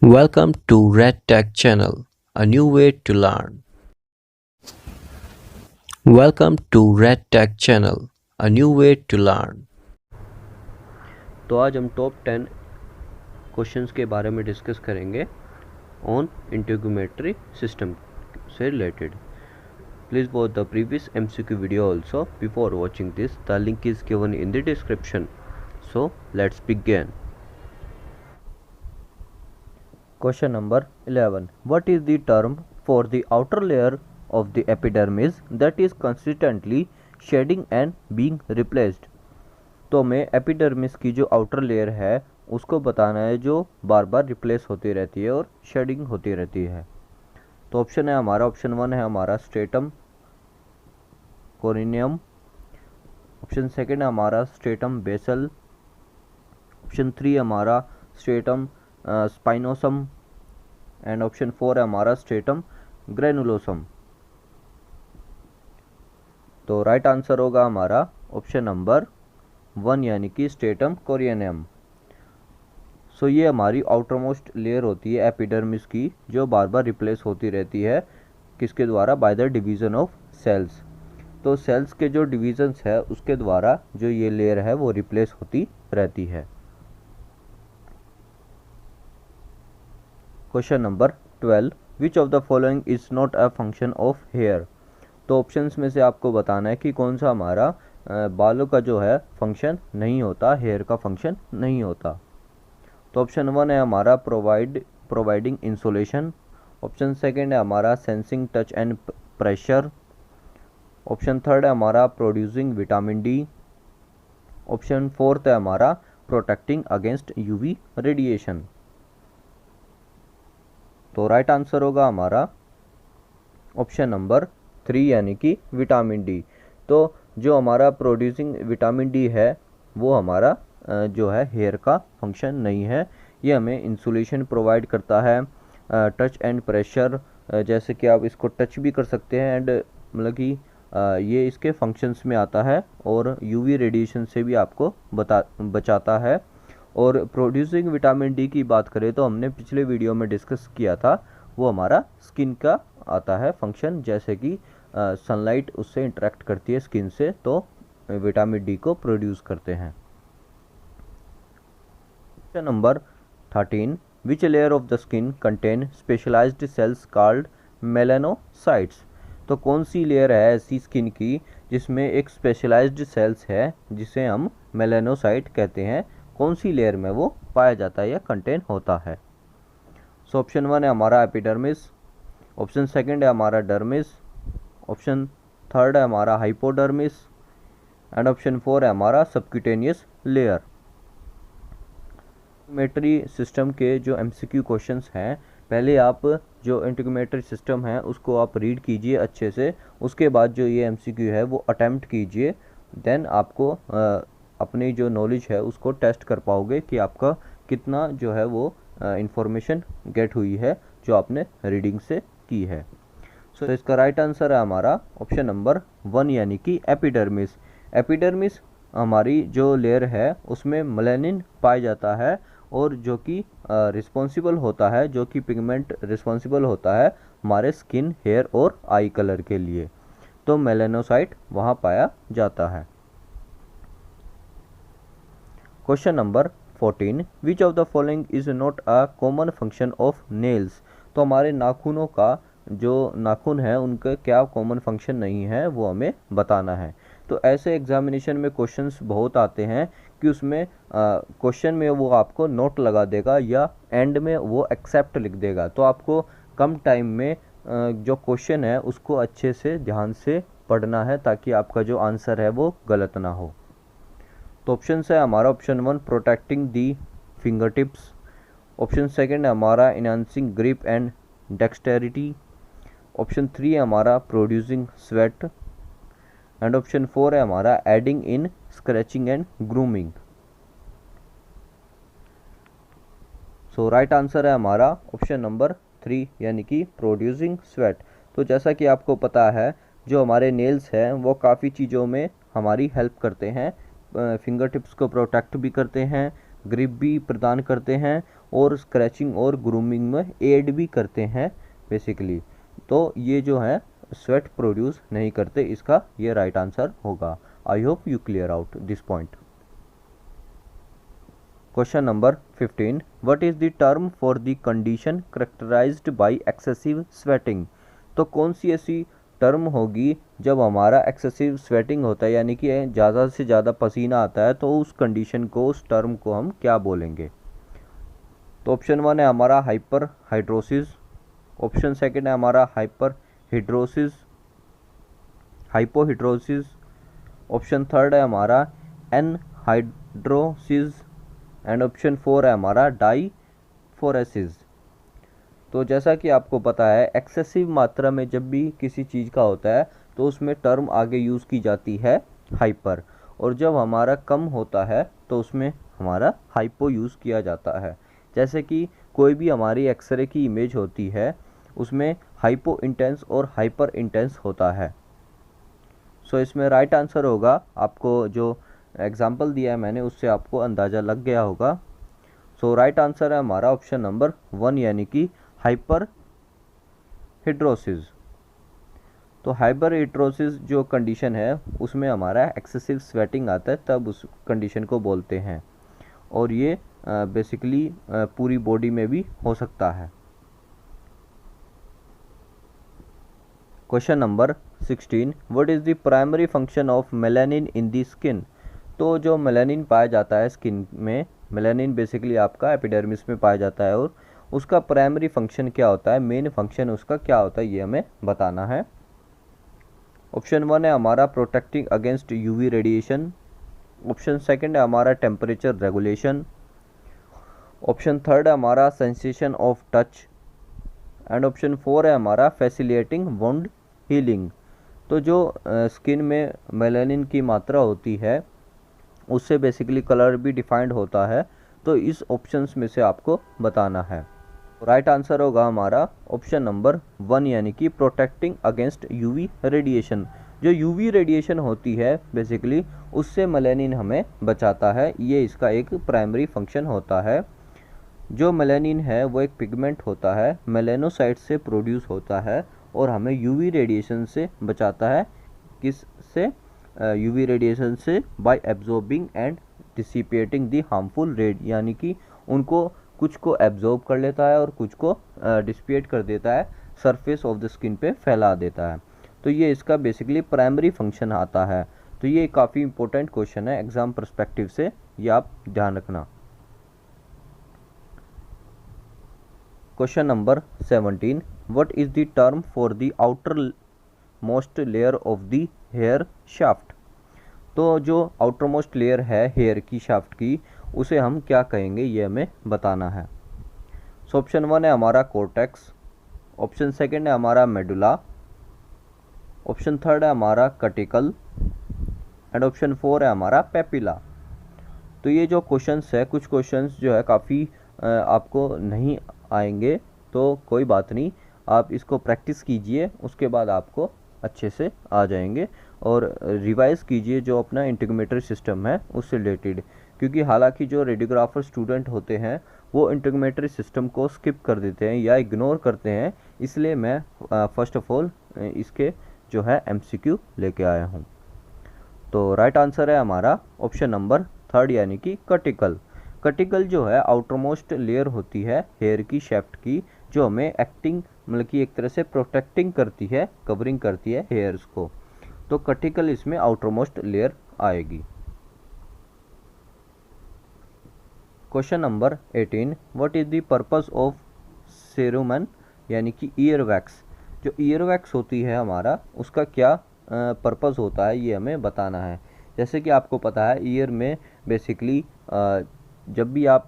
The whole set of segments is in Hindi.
Welcome to Red Tech Channel, a new way to learn. Welcome to Red Tech Channel, a new way to learn. तो आज हम टॉप 10 क्वेश्चंस के बारे में डिस्कस करेंगे ऑन इंटीग्रोमेट्री सिस्टम से related. Please watch the previous MCQ video also. Before watching this, the link is given in the description. So let's begin. Question number 11. What is the term for the outer layer of the epidermis that is consistently shedding and being replaced? तो हमें एपिडर्मिस की जो आउटर लेयर है उसको बताना है जो बार बार रिप्लेस होती रहती है और शेडिंग होती रहती है. तो ऑप्शन है हमारा, ऑप्शन 1 है हमारा स्ट्रेटम कोरिनियम, ऑप्शन 2 है हमारा स्ट्रेटम बेसल, ऑप्शन 3 है हमारा स्ट्रेटम स्पाइनोसम एंड ऑप्शन 4 है हमारा स्ट्रेटम ग्रेनुलोसम. तो राइट आंसर होगा हमारा ऑप्शन नंबर 1 यानी कि स्ट्रेटम कोरिनियम. सो ये हमारी आउटर मोस्ट लेयर होती है एपिडर्मिस की जो बार बार रिप्लेस होती रहती है किसके द्वारा, by the division of cells. तो सेल्स के जो डिवीजन्स है उसके द्वारा जो ये लेयर है वो रिप्लेस होती रहती है. Question number 12. Which of the following is not a function of hair? तो ऑप्शंस में से आपको बताना है कि कौन सा हमारा बालों का जो है फंक्शन नहीं होता, हेयर का फंक्शन नहीं होता. तो ऑप्शन 1 है हमारा प्रोवाइडिंग इंसुलेशन, ऑप्शन 2 है हमारा sensing touch and pressure, option 3 है हमारा प्रोड्यूसिंग विटामिन डी, ऑप्शन 4 है हमारा प्रोटेक्टिंग अगेंस्ट यूवी रेडिएशन. तो राइट आंसर होगा हमारा ऑप्शन नंबर 3 यानी कि विटामिन डी. तो जो हमारा प्रोड्यूसिंग विटामिन डी है वो हमारा जो है हेयर का फंक्शन नहीं है. ये हमें इंसुलेशन प्रोवाइड करता है, टच एंड प्रेशर, जैसे कि आप इसको टच भी कर सकते हैं एंड मतलब कि ये इसके फंक्शंस में आता है और यूवी रेडिएशन से भी आपको बचाता है. और प्रोड्यूसिंग विटामिन डी की बात करें तो हमने पिछले वीडियो में डिस्कस किया था, वो हमारा स्किन का आता है फंक्शन, जैसे कि सनलाइट उससे इंटरेक्ट करती है स्किन से तो विटामिन डी को प्रोड्यूस करते हैं. Question number 13. Which layer of the skin contain specialised cells called melanocytes? तो कौन सी लेयर है ऐसी स्किन की जिसमें एक स्पेशलाइज्ड सेल्स है जिसे हम मेलानोसाइट कहते हैं, कौन सी लेयर में वो पाया जाता है या कंटेन होता है? सो ऑप्शन 1 है हमारा एपिडर्मिस, ऑप्शन 2 है हमारा डर्मिस, ऑप्शन 3 है हमारा हाइपोडर्मिस एंड ऑप्शन 4 है हमारा सबक्यूटेनियस लेयर. इंटीग्रोमेट्री सिस्टम के जो MCQ क्वेश्चंस हैं, पहले आप जो इंटीग्रोमेट्री सिस्टम है उसको आप रीड कीजिए अच्छे से, उसके बाद जो ये MCQ है वो अटेम्प्ट कीजिए, देन आपको अपनी जो नॉलेज है उसको टेस्ट कर पाओगे कि आपका कितना जो है वो इंफॉर्मेशन गेट हुई है जो आपने रीडिंग से की है. सो इसका राइट आंसर है हमारा ऑप्शन नंबर 1 यानी कि एपिडर्मिस. एपिडर्मिस हमारी जो लेयर है उसमें मेलानिन पाया जाता है और जो कि रिस्पॉन्सिबल होता है, जो कि पिगमेंट रिस्पॉन्सिबल होता है हमारे स्किन, हेयर और आई कलर के लिए. तो मेलानोसाइट वहाँ पाया जाता है. Question number 14. Which of the following is not a common function of nails? तो हमारे नाखूनों का जो नाखून है उनका क्या कॉमन फंक्शन नहीं है वो हमें बताना है. तो ऐसे एग्जामिनेशन में क्वेश्चंस बहुत आते हैं कि उसमें क्वेश्चन में वो आपको नोट लगा देगा या एंड में वो एक्सेप्ट लिख देगा. तो आपको कम टाइम में जो क्वेश्चन है उसको अच्छे से ध्यान से पढ़ना है ताकि आपका जो आंसर है वो गलत ना हो. तो ऑप्शन है हमारा ऑप्शन 1 प्रोटेक्टिंग दी फिंगर टिप्स, ऑप्शन 2 है हमारा enhancing grip and dexterity, option 3 है हमारा प्रोड्यूसिंग स्वेट एंड ऑप्शन 4 है हमारा adding in scratching and grooming. So right answer है हमारा ऑप्शन नंबर 3 यानी कि प्रोड्यूसिंग स्वेट. तो जैसा कि आपको पता है जो हमारे नेल्स हैं वो काफ़ी चीज़ों में हमारी हेल्प करते हैं, फिंगर टिप्स को प्रोटेक्ट भी करते हैं, ग्रिप भी प्रदान करते हैं और स्क्रैचिंग और ग्रूमिंग में एड भी करते हैं बेसिकली। तो ये जो है स्वेट प्रोड्यूस नहीं करते, इसका ये राइट आंसर होगा। I hope you clear out this point. Question number 15, what is the term for the condition characterised by excessive sweating. तो कौन सी ऐसी टर्म होगी जब हमारा एक्सेसिव स्वेटिंग होता है, यानी कि ज़्यादा से ज़्यादा पसीना आता है, तो उस कंडीशन को, उस टर्म को हम क्या बोलेंगे। तो ऑप्शन 1 है हमारा हाइपर हाइड्रोसिस, ऑप्शन सेकंड है हमारा हाइपर हिड्रोसिस, हाइपोहिड्रोसिस, ऑप्शन थर्ड है हमारा एनहाइड्रोसिस एंड ऑप्शन 4 है हमारा डाईफोरेसिस। तो जैसा कि आपको पता है एक्सेसिव मात्रा में जब भी किसी चीज़ का होता है तो उसमें टर्म आगे यूज़ की जाती है हाइपर, और जब हमारा कम होता है तो उसमें हमारा हाइपो यूज़ किया जाता है। जैसे कि कोई भी हमारी एक्सरे की इमेज होती है उसमें हाइपो इंटेंस और हाइपर इंटेंस होता है। सो इसमें राइट आंसर होगा, आपको जो एग्जाम्पल दिया है मैंने उससे आपको अंदाज़ा लग गया होगा। सो राइट आंसर है हमारा ऑप्शन नंबर 1 यानी कि हाइपर हिड्रोसिस। तो हाइपर हिड्रोसिस जो कंडीशन है उसमें हमारा एक्सेसिव स्वेटिंग आता है, तब उस कंडीशन को बोलते हैं, और ये बेसिकली पूरी बॉडी में भी हो सकता है। Question number 16, what is the primary function of melanin in the skin. तो जो मेलानिन पाया जाता है स्किन में, मेलानिन बेसिकली आपका एपिडर्मिस में पाया जाता है, और उसका प्राइमरी फंक्शन क्या होता है, मेन फंक्शन उसका क्या होता है, ये हमें बताना है। ऑप्शन 1 है हमारा protecting against UV radiation, option second है हमारा टेम्परेचर रेगुलेशन, ऑप्शन थर्ड है हमारा sensation of touch and option 4 है हमारा फैसिलिटेटिंग वुंड हीलिंग। तो जो स्किन में मेलानिन की मात्रा होती है उससे बेसिकली कलर भी डिफाइंड होता है, तो इस ऑप्शंस में से आपको बताना है। राइट आंसर होगा हमारा ऑप्शन नंबर 1 यानी कि प्रोटेक्टिंग अगेंस्ट यूवी रेडिएशन। जो यूवी रेडिएशन होती है बेसिकली उससे मेलानिन हमें बचाता है, ये इसका एक प्राइमरी फंक्शन होता है। जो मेलानिन है वो एक पिगमेंट होता है, मेलानोसाइट से प्रोड्यूस होता है और हमें यूवी रेडिएशन से बचाता है। किससे? यूवी रेडिएशन से bye absorbing and dissipating the harmful red, यानी कि उनको कुछ को एब्जॉर्ब कर लेता है और कुछ को डिसिपेट कर देता है, सरफेस ऑफ द स्किन पे फैला देता है। तो ये इसका बेसिकली प्राइमरी फंक्शन आता है। तो ये काफ़ी इंपॉर्टेंट क्वेश्चन है एग्जाम पर्सपेक्टिव से, ये आप ध्यान रखना। Question number 17, what is the term for the outer most layer of the hair shaft. तो जो आउटर मोस्ट लेयर है हेयर की शाफ्ट की, उसे हम क्या कहेंगे, ये हमें बताना है। सो ऑप्शन 1 है हमारा कोर्टेक्स, ऑप्शन सेकंड है हमारा मेडुला, ऑप्शन थर्ड है हमारा कटिकल एंड ऑप्शन 4 है हमारा पेपिला। तो ये जो क्वेश्चंस है, कुछ क्वेश्चंस जो है काफ़ी आपको नहीं आएंगे, तो कोई बात नहीं, आप इसको प्रैक्टिस कीजिए, उसके बाद आपको अच्छे से आ जाएंगे। और रिवाइज़ कीजिए जो अपना इंटीग्रोमेट्री सिस्टम है उससे रिलेटेड, क्योंकि हालांकि जो रेडियोग्राफर स्टूडेंट होते हैं वो इंटीग्रोमेट्री सिस्टम को स्किप कर देते हैं या इग्नोर करते हैं, इसलिए मैं फर्स्ट ऑफ ऑल इसके जो है MCQ लेके आया हूँ। तो राइट आंसर है हमारा ऑप्शन नंबर 3 यानी कि कटिकल। कटिकल जो है आउटर मोस्ट लेयर होती है हेयर की शाफ्ट की, जो हमें एक्टिंग मतलब कि एक तरह से प्रोटेक्टिंग करती है, कवरिंग करती है हेयर्स को। तो कटिकल इसमें आउटर मोस्ट लेयर आएगी। Question number 18, what is the purpose of cerumen यानी कि ईयर वैक्स। जो ईयर वैक्स होती है हमारा, उसका क्या पर्पस होता है, ये हमें बताना है। जैसे कि आपको पता है ईयर में बेसिकली जब भी आप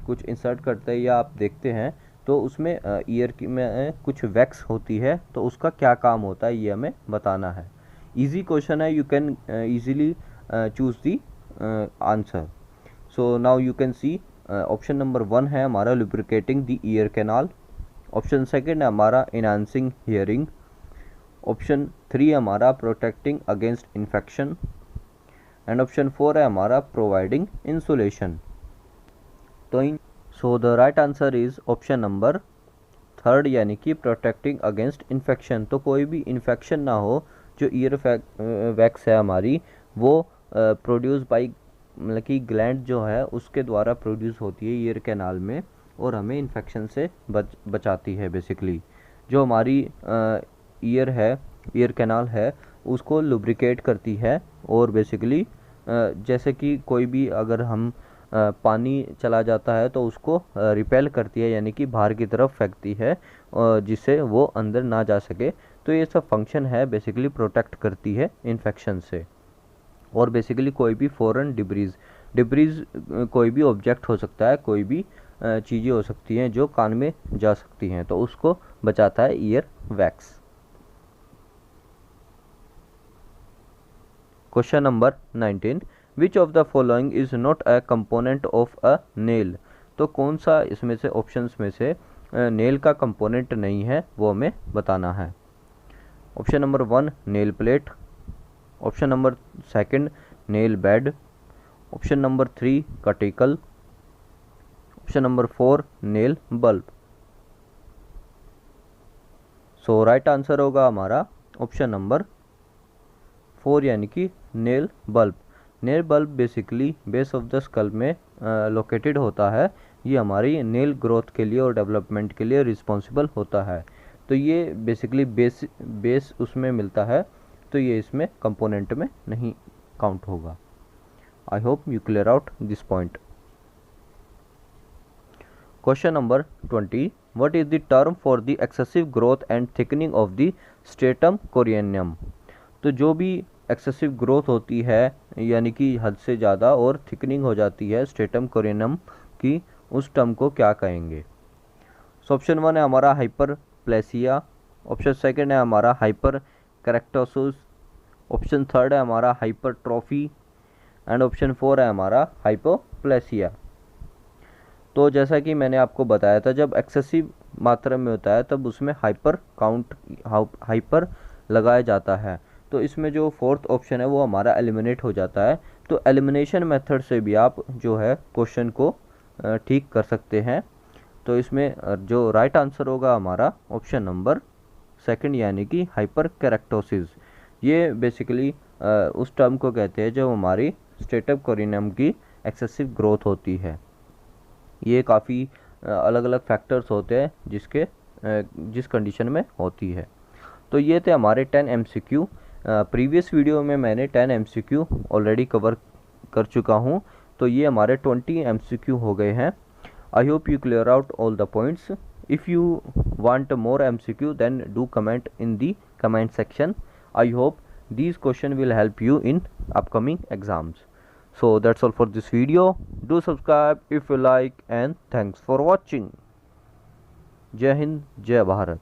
कुछ इंसर्ट करते हैं या आप देखते हैं तो उसमें ईयर की में कुछ वैक्स होती है, तो उसका क्या काम होता है ये हमें बताना है। इजी क्वेश्चन है, you can easily choose the answer. So now you can see option number 1 है हमारा lubricating the ear canal, option second है हमारा इनहांसिंग हियरिंग, ऑप्शन 3 है हमारा protecting against infection and option 4 है हमारा प्रोवाइडिंग इंसुलेशन। तो इन so the right answer is option number third, यानी कि प्रोटेक्टिंग अगेंस्ट इन्फेक्शन। तो कोई भी इन्फेक्शन ना हो, जो ईयर वैक्स है हमारी वो प्रोड्यूस बाई, मतलब कि ग्लैंड जो है उसके द्वारा प्रोड्यूस होती है ईयर कैनाल में, और हमें इन्फेक्शन से बचाती है। बेसिकली जो हमारी ईयर है, ईयर कैनाल है, उसको लुब्रिकेट करती है, और बेसिकली जैसे कि कोई भी अगर हम पानी चला जाता है तो उसको रिपेल करती है, यानी कि बाहर की तरफ फेंकती है, जिससे वो अंदर ना जा सके। तो ये सब फंक्शन है, बेसिकली प्रोटेक्ट करती है इन्फेक्शन से। और बेसिकली कोई भी फॉरेन डिब्रीज कोई भी ऑब्जेक्ट हो सकता है, कोई भी चीज़ें हो सकती हैं जो कान में जा सकती हैं, तो उसको बचाता है ear wax. Question number 19, which of the following is not a component of a nail. तो कौन सा इसमें से ऑप्शंस में से नेल का कंपोनेंट नहीं है, वो हमें बताना है। Option number 1 nail plate, option number 2 nail bed, option number 3 cuticle, option number 4 nail bulb. So right answer होगा हमारा ऑप्शन नंबर 4, यानी कि nail bulb. Nail bulb basically base of the skull में लोकेटेड होता है। ये हमारी नेल ग्रोथ के लिए और डेवलपमेंट के लिए रिस्पॉन्सिबल होता है। तो ये बेसिकली बेस उसमें मिलता है, तो ये इसमें कंपोनेंट में नहीं काउंट होगा। I hope you clear out this point. Question number 20, what is the term for the excessive growth and thickening of the stratum corneum. तो जो भी एक्सेसिव ग्रोथ होती है, यानी कि हद से ज़्यादा, और थिकनिंग हो जाती है स्ट्रेटम कोरिएनियम की, उस टर्म को क्या कहेंगे। सो ऑप्शन 1 है हमारा हाइपरप्लेसिया, ऑप्शन 2 है हमारा हाइपर कैरेक्टोसिस, ऑप्शन 3 है हमारा हाइपरट्रॉफी, एंड ऑप्शन 4 है हमारा हाइपोप्लेसिया। तो जैसा कि मैंने आपको बताया था, जब एक्सेसिव मात्रा में होता है तब उसमें हाइपर लगाया जाता है। तो इसमें जो 4th ऑप्शन है वो हमारा एलिमिनेट हो जाता है। तो एलिमिनेशन मेथड से भी आप जो है क्वेश्चन को ठीक कर सकते हैं। तो इसमें जो राइट आंसर होगा हमारा ऑप्शन नंबर 2, यानी कि हाइपर कैरेक्टोसिस। ये बेसिकली उस टर्म को कहते हैं जब हमारी स्ट्रेटम कोरिएनियम की एक्सेसिव ग्रोथ होती है। ये काफ़ी अलग अलग फैक्टर्स होते हैं जिस कंडीशन में होती है। तो ये थे हमारे 10 MCQ। प्रीवियस वीडियो में मैंने 10 MCQ ऑलरेडी कवर कर चुका हूँ, तो ये हमारे 20 MCQ हो गए हैं। I hope you clear out all the points. If you want more MCQ then do comment in the comment section. I hope these question will help you in upcoming exams. So that's all for this video. Do subscribe if you like, and thanks for watching. जय हिंद, जय भारत।